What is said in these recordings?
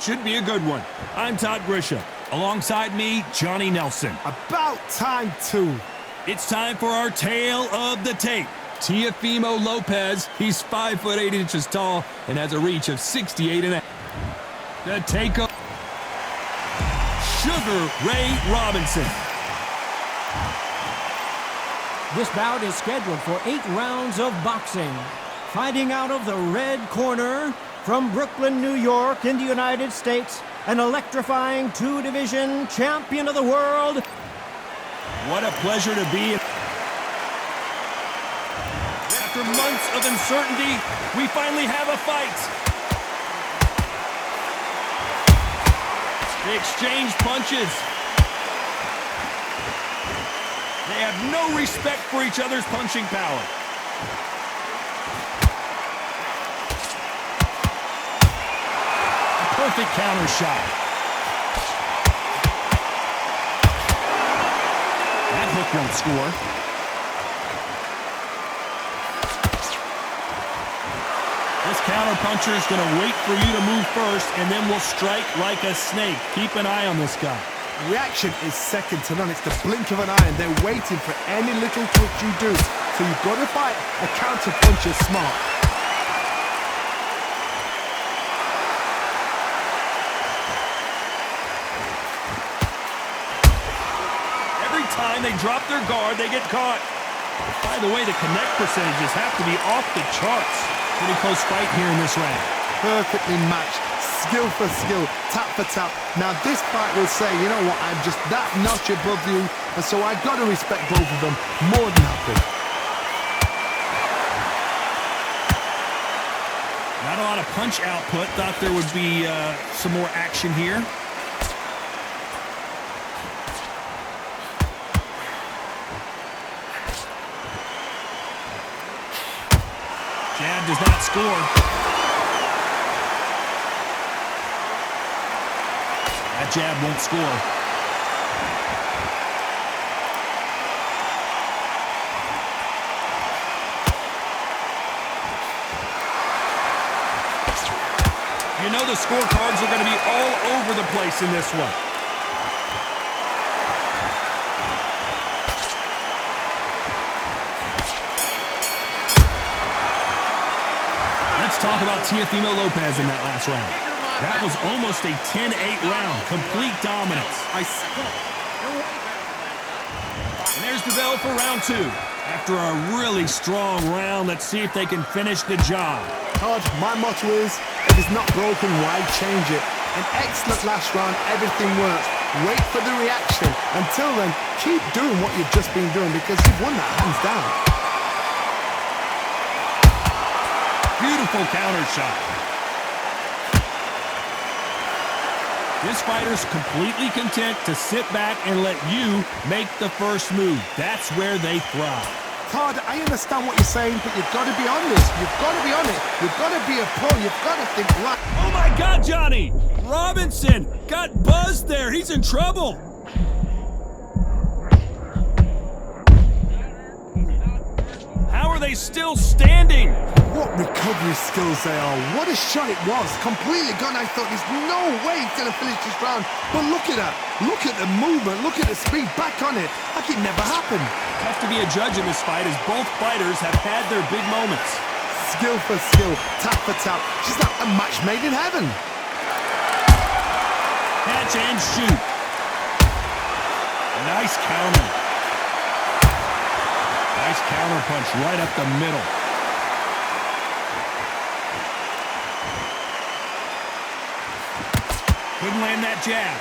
Should be a good one. I'm Todd Grisham. Alongside me, Johnny Nelson. About time, too. It's time for our tale of the tape. Teofimo Lopez, he's 5 foot 8 inches tall and has a reach of 68 and a half. The Takeover, Sugar Ray Robinson. This bout is scheduled for 8 rounds of boxing. Fighting out of the red corner, from Brooklyn, New York, in the United States, an electrifying 2-division champion of the world. What a pleasure to be. After months of uncertainty, we finally have a fight. They exchange punches. They have no respect for each other's punching power. Perfect counter shot. That hook won't score. This counter puncher is going to wait for you to move first, and then will strike like a snake. Keep an eye on this guy. Reaction is second to none. It's the blink of an eye, and they're waiting for any little twitch you do. So you've got to fight a counter puncher smart. Time they drop their guard, they get caught. By the way, the connect percentages have to be off the charts. Pretty close fight here in this round. Perfectly matched, skill for skill, tap for tap. Now this fight will say, you know what, I'm just that notch above you, and so I've got to respect both of them more than happy. Not a lot of punch output. Thought there would be some more action here. Jab does not score. That jab won't score. You know the scorecards are going to be all over the place in this one. Talk about Teofimo Lopez in that last round. That was almost a 10-8 round. Complete dominance. And there's the bell for round 2. After a really strong round, let's see if they can finish the job. Todd, my motto is, if it's not broken, why change it? An excellent last round, everything works. Wait for the reaction. Until then, keep doing what you've just been doing because you've won that hands down. Beautiful counter shot. This fighter's completely content to sit back and let you make the first move. That's where they thrive. Todd, I understand what you're saying, but you've got to be honest. You've got to be on it. You've got to be a pro. You've got to think right. Oh my God, Johnny! Robinson got buzzed there. He's in trouble. How are they still standing? What recovery skills they are. What a shot it was. Completely gone. I thought there's no way he's going to finish this round. But look at that. Look at the movement. Look at the speed. Back on it. Like it never happened. Tough to be a judge in this fight as both fighters have had their big moments. Skill for skill. Tap for tap. She's like a match made in heaven. Catch and shoot. Nice counter. Nice counter punch right up the middle. Couldn't land that jab.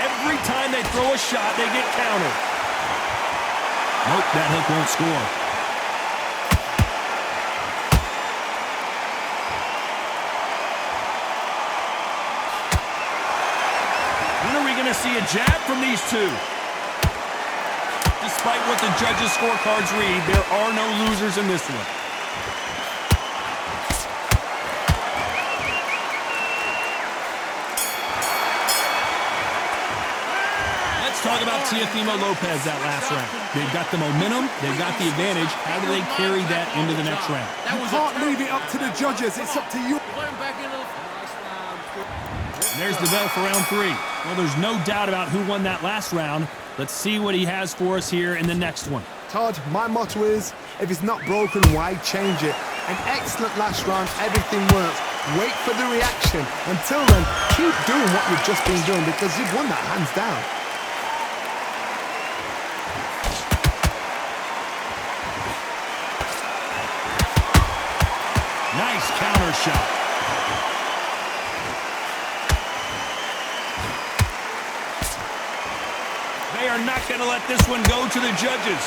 Every time they throw a shot, they get countered. Nope, that hook won't score. When are we going to see a jab from these two? Despite what the judges' scorecards read, there are no losers in this one. Talk talk about Teofimo Lopez that last round. They've got the momentum, they've got the advantage. How do they carry that into the next round? You can't leave it up to the judges. It's up to you. And there's the bell for round 3. Well, there's no doubt about who won that last round. Let's see what he has for us here in the next one. Todd, my motto is, if it's not broken, why change it? An excellent last round, everything works. Wait for the reaction. Until then, keep doing what you've just been doing because you've won that hands down. Nice counter shot. They are not going to let this one go to the judges.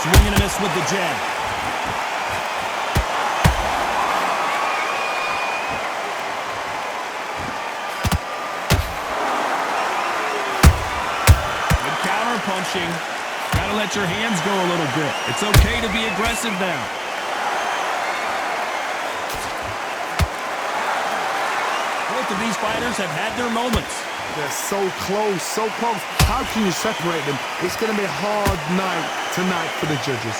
Swing and a miss with the jab. Good counter punching. Gotta let your hands go a little bit. It's okay to be aggressive now. Both of these fighters have had their moments. They're so close, so close. How can you separate them? It's going to be a hard night tonight for the judges.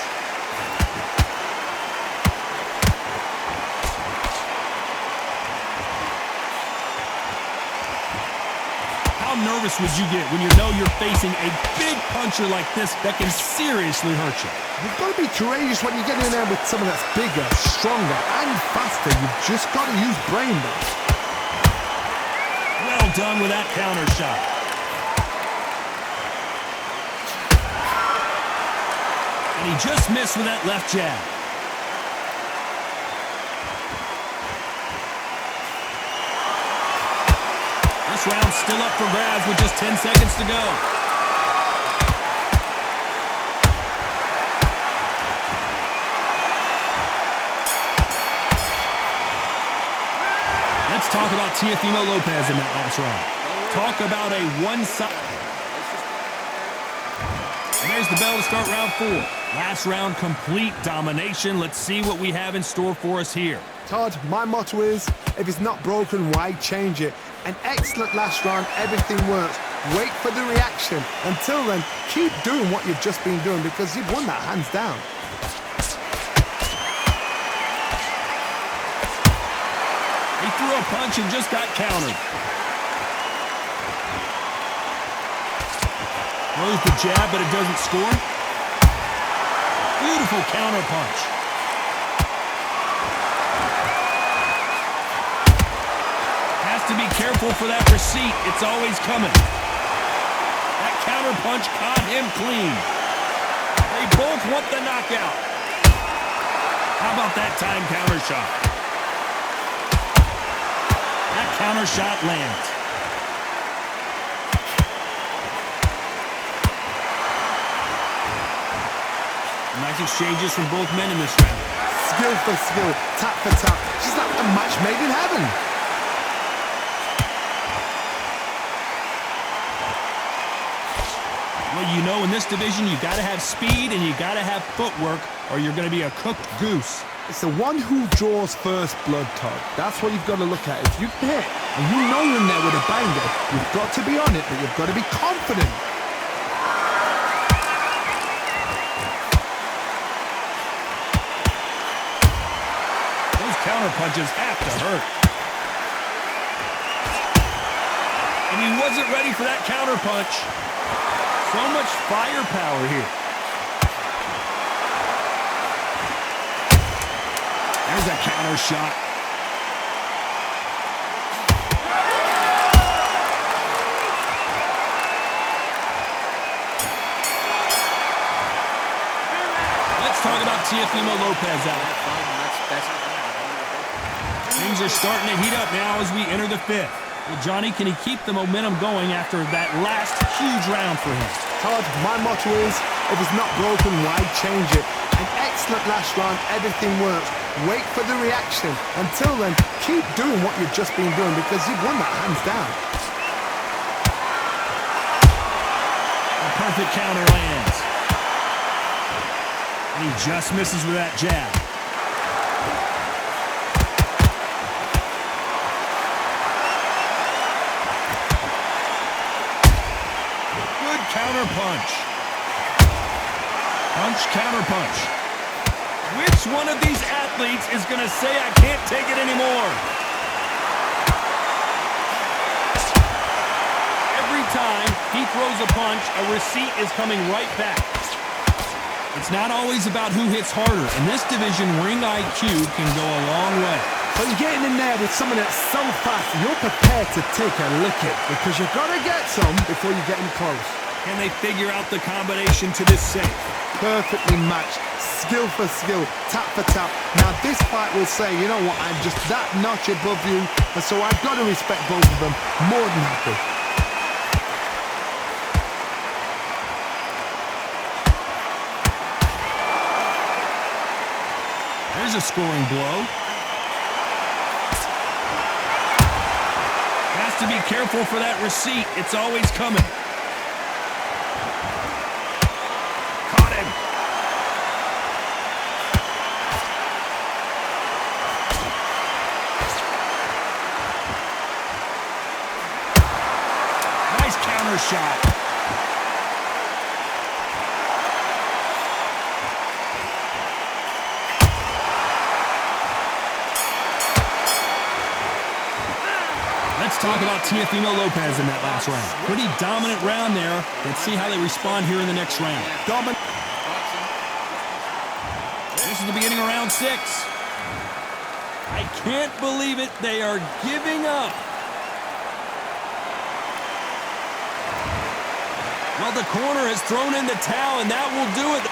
How nervous would you get when you know you're facing a big puncher like this that can seriously hurt you? You've got to be courageous when you get in there with someone that's bigger, stronger, and faster. You've just got to use brain there. Well done with that counter shot. And he just missed with that left jab. This round's still up for grabs with just 10 seconds to go. Let's talk about Teofimo Lopez in that last round. Talk about a one-side. And there's the bell to start round 4. Last round, complete domination. Let's see what we have in store for us here. Todd, my motto is, if it's not broken, why change it? An excellent last round, everything works. Wait for the reaction. Until then, keep doing what you've just been doing because you've won that hands down. He threw a punch and just got countered. Throws the jab, but it doesn't score. Beautiful counter punch. Has to be careful for that receipt. It's always coming. That counter punch caught him clean. They both want the knockout. How about that time counter shot? That counter shot lands. Nice exchanges from both men in this round. Skill for skill, tap for tap. Just like a match made in heaven. Well, you know, in this division, you got to have speed and you got to have footwork, or you're going to be a cooked goose. It's the one who draws first blood, Todd. That's what you've got to look at. If you hit and you know you're in there with a banger, you've got to be on it, but you've got to be confident. Those counter punches have to hurt. And he wasn't ready for that counter punch. So much firepower here. There's a counter shot. Let's talk about Teofimo Lopez out. Things are starting to heat up now as we enter the 5th. Well, Johnny, can he keep the momentum going after that last huge round for him? Todd, my motto is, if it's not broken, why change it? An excellent last round, everything works. Wait for the reaction. Until then, keep doing what you've just been doing because you've won that hands down. A perfect counter lands. And he just misses with that jab. counter punch. Punch, counter punch. Which one of these athletes is going to say, I can't take it anymore? Every time he throws a punch, a receipt is coming right back. It's not always about who hits harder. In this division, ring IQ can go a long way. But you're getting in there with someone that's so fast, you're prepared to take a licking because you've got to get some before you get in close. Can they figure out the combination to this safe? Perfectly matched, skill for skill, tap for tap. Now this fight will say, you know what, I'm just that notch above you, and so I've got to respect both of them. More than happy. There's a scoring blow. Has to be careful for that receipt. It's always coming. Caught him. Nice counter shot. Let's talk about Teofimo Lopez in that last round. Pretty dominant round there. Let's see how they respond here in the next round. This is the beginning of round 6. I can't believe it. They are giving up. Well, the corner has thrown in the towel, and that will do it.